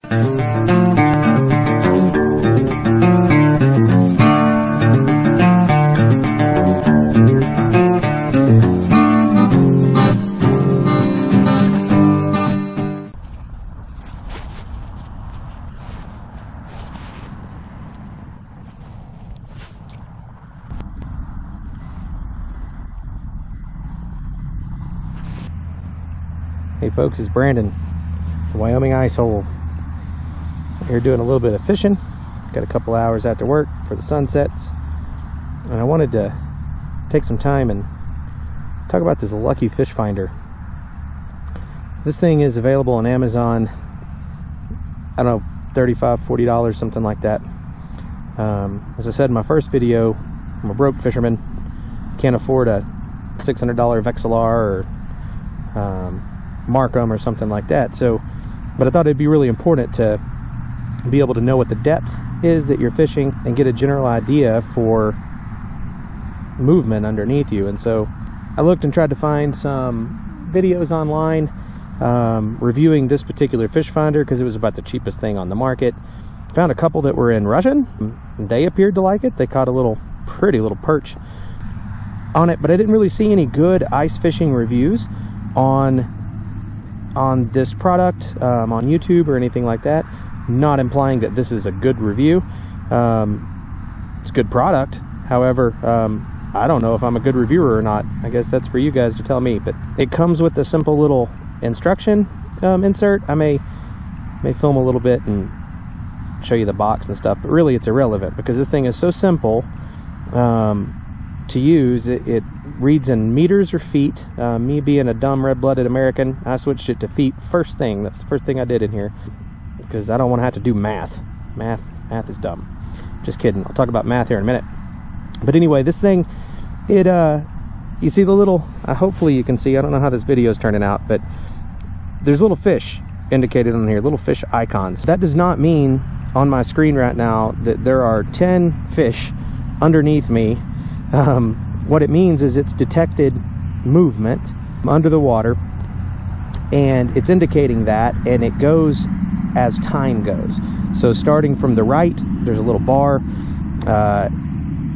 Hey folks, it's Brandon, the Wyoming Ice Hole. Here doing a little bit of fishing. Got a couple hours after work for the sunsets, and I wanted to take some time and talk about this Lucky Fish Finder. This thing is available on Amazon. I don't know, $35, $40, something like that. As I said in my first video, I'm a broke fisherman. Can't afford a $600 Vexilar or Markham or something like that. So, but I thought it'd be really important to be able to know what the depth is that you're fishing and get a general idea for movement underneath you. And so I looked and tried to find some videos online reviewing this particular fish finder because it was about the cheapest thing on the market. Found a couple that were in Russian. They appeared to like it. They caught a pretty little perch on it, but I didn't really see any good ice fishing reviews on this product on YouTube or anything like that. Not implying that this is a good review. It's a good product. However, I don't know if I'm a good reviewer or not. I guess that's for you guys to tell me. But it comes with a simple little instruction insert. I may film a little bit and show you the box and stuff, but really it's irrelevant because this thing is so simple to use. It reads in meters or feet. Me being a dumb red-blooded American, I switched it to feet first thing. That's the first thing I did in here because I don't want to have to do math. Math is dumb. Just kidding. I'll talk about math here in a minute. But anyway, this thing, you see the little, hopefully you can see, I don't know how this video is turning out, but there's little fish indicated on here, little fish icons. That does not mean on my screen right now that there are 10 fish underneath me. What it means is it's detected movement under the water, and it's indicating that, and it goes as time goes. So starting from the right, there's a little bar.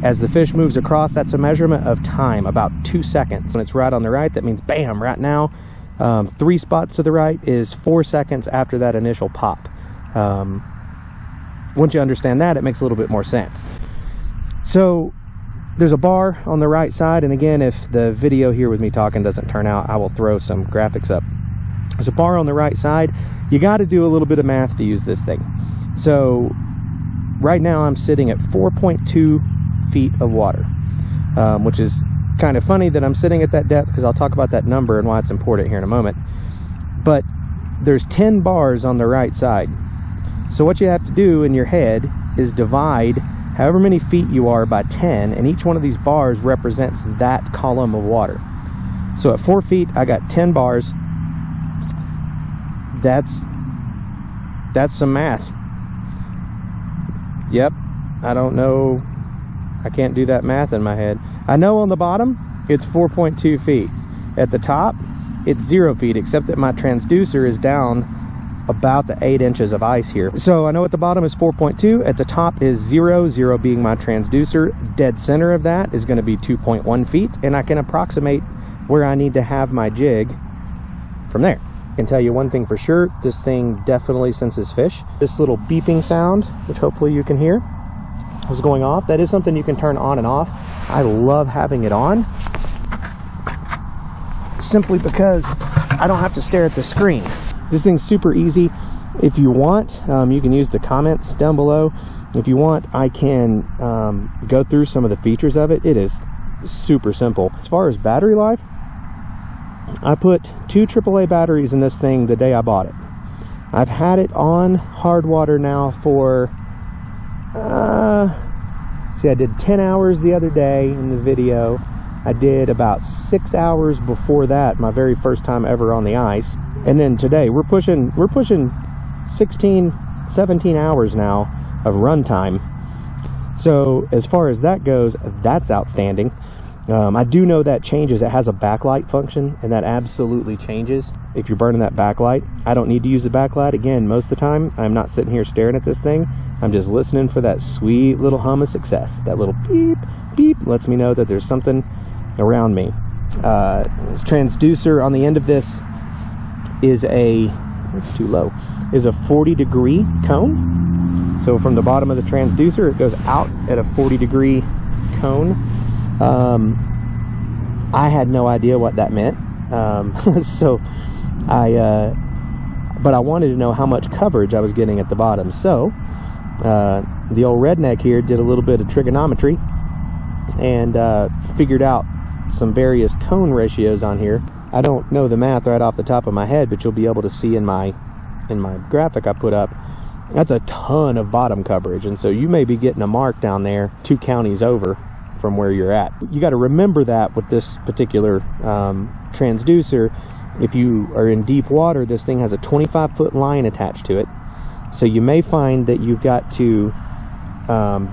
As the fish moves across, that's a measurement of time, about 2 seconds. When it's right on the right, that means bam, right now. 3 spots to the right is 4 seconds after that initial pop. Once you understand that, it makes a little bit more sense. So there's a bar on the right side, and again, if the video here with me talking doesn't turn out, I will throw some graphics up. There's a bar on the right side. You got to do a little bit of math to use this thing. So right now I'm sitting at 4.2 feet of water, which is kind of funny that I'm sitting at that depth because I'll talk about that number and why it's important here in a moment. But there's 10 bars on the right side. So what you have to do in your head is divide however many feet you are by 10, and each one of these bars represents that column of water. So at 4 feet, I got 10 bars. That's some math. Yep, I don't know. I can't do that math in my head. I know on the bottom, it's 4.2 feet. At the top, it's 0 feet, except that my transducer is down about the 8 inches of ice here. So I know at the bottom is 4.2, at the top is 0, 0 being my transducer. Dead center of that is going to be 2.1 feet, and I can approximate where I need to have my jig from there. I can tell you one thing for sure, this thing definitely senses fish. This little beeping sound, which hopefully you can hear, was going off. That is something you can turn on and off. I love having it on simply because I don't have to stare at the screen. This thing's super easy. If you want, you can use the comments down below. If you want, I can go through some of the features of it. It is super simple. As far as battery life, I put 2 AAA batteries in this thing the day I bought it. I've had it on hard water now for, see, I did 10 hours the other day in the video. I did about 6 hours before that, my very first time ever on the ice. And then today we're pushing 16, 17 hours now of run time. So as far as that goes, that's outstanding. I do know that changes. It has a backlight function, and that absolutely changes if you're burning that backlight. I don't need to use the backlight. Again, most of the time, I'm not sitting here staring at this thing. I'm just listening for that sweet little hum of success. That little beep, beep lets me know that there's something around me. This transducer on the end of this is it's too low, is a 40-degree cone. So from the bottom of the transducer, it goes out at a 40-degree cone. I had no idea what that meant. But I wanted to know how much coverage I was getting at the bottom. So the old redneck here did a little bit of trigonometry and figured out some various cone ratios on here. I don't know the math right off the top of my head, but you'll be able to see in my graphic I put up. That's a ton of bottom coverage, and so you may be getting a mark down there 2 counties over from where you're at. You got to remember that with this particular transducer. If you are in deep water, this thing has a 25-foot line attached to it, so you may find that you've got to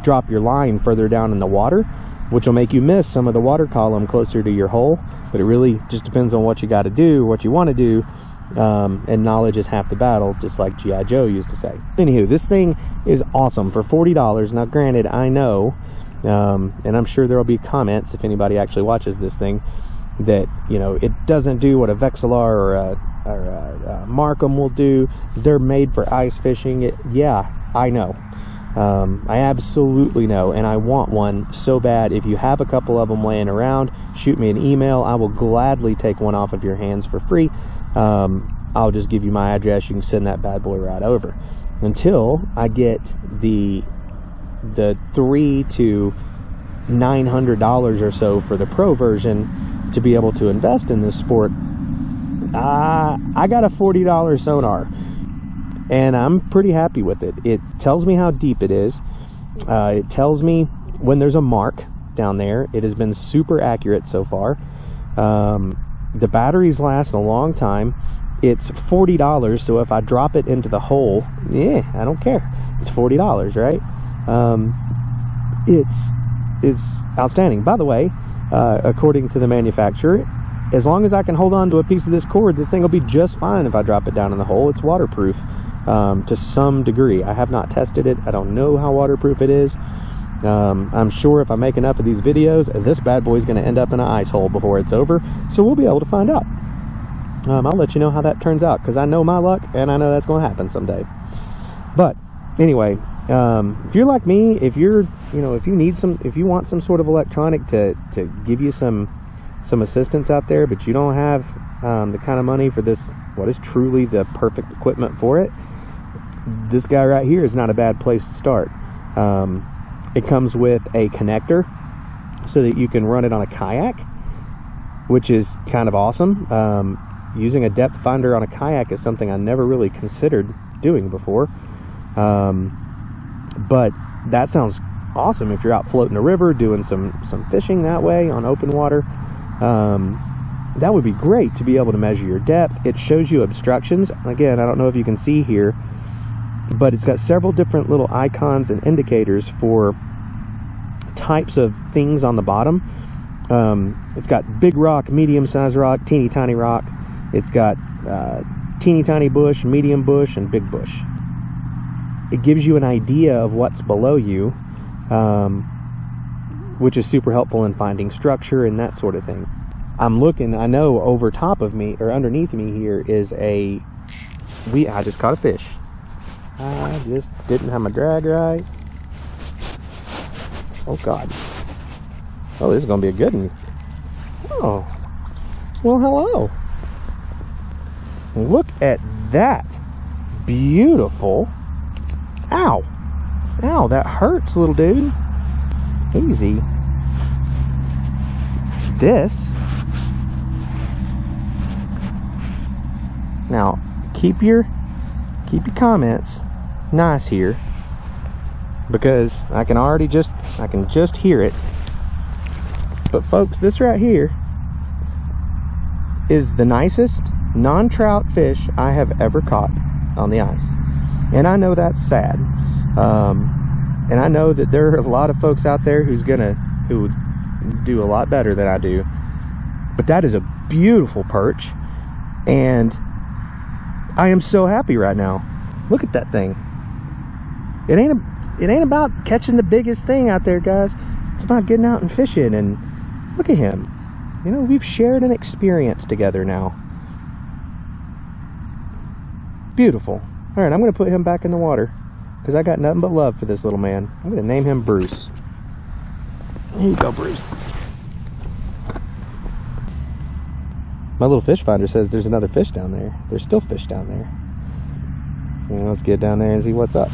drop your line further down in the water, which will make you miss some of the water column closer to your hole. But it really just depends on what you got to do, what you want to do, and knowledge is half the battle, just like G.I. Joe used to say. Anywho, this thing is awesome for $40. Now granted, I know, and I'm sure there will be comments if anybody actually watches this thing, that, you know, it doesn't do what a Vexilar or a Markham will do. They're made for ice fishing. Yeah, I know. I absolutely know, and I want one so bad. If you have a couple of them laying around, shoot me an email. I will gladly take one off of your hands for free. I'll just give you my address. You can send that bad boy right over. Until I get the $300 to $900 or so for the pro version to be able to invest in this sport, I got a $40 Sonar. And I'm pretty happy with it. It tells me how deep it is. It tells me when there's a mark down there. It has been super accurate so far. The batteries last a long time. It's $40, so if I drop it into the hole, I don't care. It's $40, right? It's outstanding. By the way, according to the manufacturer, as long as I can hold on to a piece of this cord, this thing will be just fine if I drop it down in the hole. It's waterproof. To some degree. I have not tested it. I don't know how waterproof it is. I'm sure if I make enough of these videos, this bad boy is going to end up in an ice hole before it's over, so we'll be able to find out. I'll let you know how that turns out, because I know my luck and I know that's going to happen someday. But anyway, if you're like me, if you want some sort of electronic to give you some assistance out there, but you don't have the kind of money for this, what is truly the perfect equipment for it, this guy right here is not a bad place to start. It comes with a connector so that you can run it on a kayak, which is kind of awesome. Using a depth finder on a kayak is something I never really considered doing before, but that sounds awesome if you're out floating a river doing some fishing that way on open water. That would be great to be able to measure your depth. It shows you obstructions. Again, I don't know if you can see here, but it's got several different little icons and indicators for types of things on the bottom. It's got big rock, medium-sized rock, teeny tiny rock. It's got teeny tiny bush, medium bush, and big bush. It gives you an idea of what's below you, which is super helpful in finding structure and that sort of thing. I'm looking, I know over top of me, or underneath me here, is I just caught a fish. I just didn't have my drag right. Oh God. Oh, this is gonna be a good one. Oh, well, hello. Look at that. Beautiful. Ow. Ow, that hurts, little dude. Easy. This. Now, keep your comments nice here, because I can just hear it. But folks, this right here is the nicest non-trout fish I have ever caught on the ice. And I know that's sad. And I know that there are a lot of folks out there who do a lot better than I do. But that is a beautiful perch, and I am so happy right now. Look at that thing. It ain't about catching the biggest thing out there, guys. It's about getting out and fishing. And look at him. You know, we've shared an experience together now. Beautiful. All right, I'm going to put him back in the water because I got nothing but love for this little man. I'm going to name him Bruce. Here you go, Bruce. My little fish finder says there's another fish down there. There's still fish down there. So let's get down there and see what's up.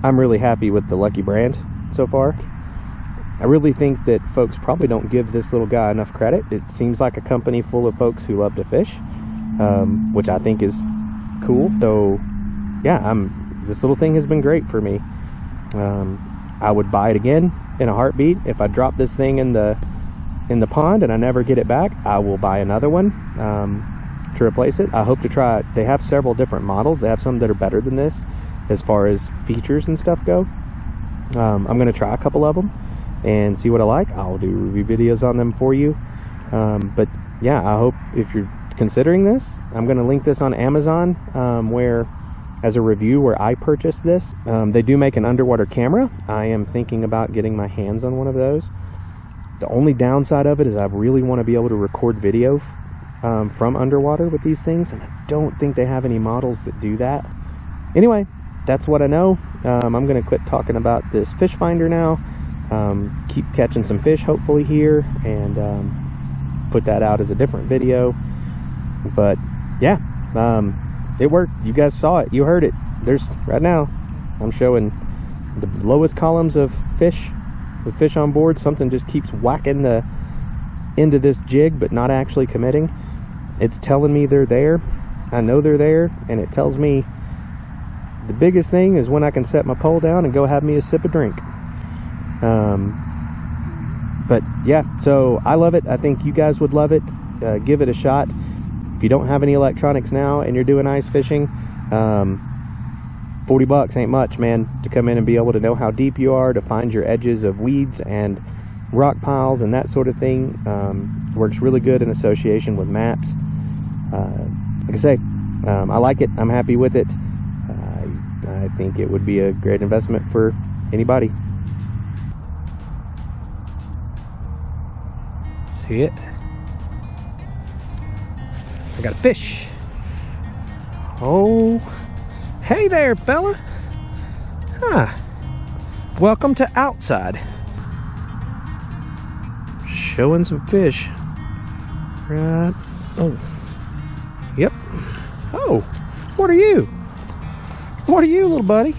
I'm really happy with the Lucky brand so far. I really think that folks probably don't give this little guy enough credit. It seems like a company full of folks who love to fish, which I think is cool. So yeah, this little thing has been great for me. I would buy it again in a heartbeat. If I drop this thing in the pond and I never get it back, I will buy another one to replace it. I hope to try it. They have several different models. They have some that are better than this as far as features and stuff go. I'm going to try a couple of them and see what I like. I'll do review videos on them for you. But yeah, I hope if you're considering this, I'm going to link this on Amazon where as a review where I purchased this. They do make an underwater camera. I am thinking about getting my hands on one of those. The only downside of it is I really want to be able to record video from underwater with these things, and I don't think they have any models that do that. Anyway, that's what I know. I'm going to quit talking about this fish finder now. Keep catching some fish hopefully here, and put that out as a different video. But yeah, it worked. You guys saw it, you heard it. There's right now I'm showing the lowest columns of fish with fish on board. Something just keeps whacking the into this jig but not actually committing. It's telling me they're there. I know they're there, and it tells me the biggest thing is when I can set my pole down and go have me a sip of drink. But yeah, so I love it. I think you guys would love it. Give it a shot. If you don't have any electronics now and you're doing ice fishing, $40 ain't much, man, to come in and be able to know how deep you are, to find your edges of weeds and rock piles and that sort of thing. Works really good in association with maps. Like I say, I like it. I'm happy with it. I think it would be a great investment for anybody. See it? I got a fish. Oh, hey there, fella. Huh. Welcome to Outside. Showing some fish. Right. Oh. Yep. Oh, what are you? What are you, little buddy?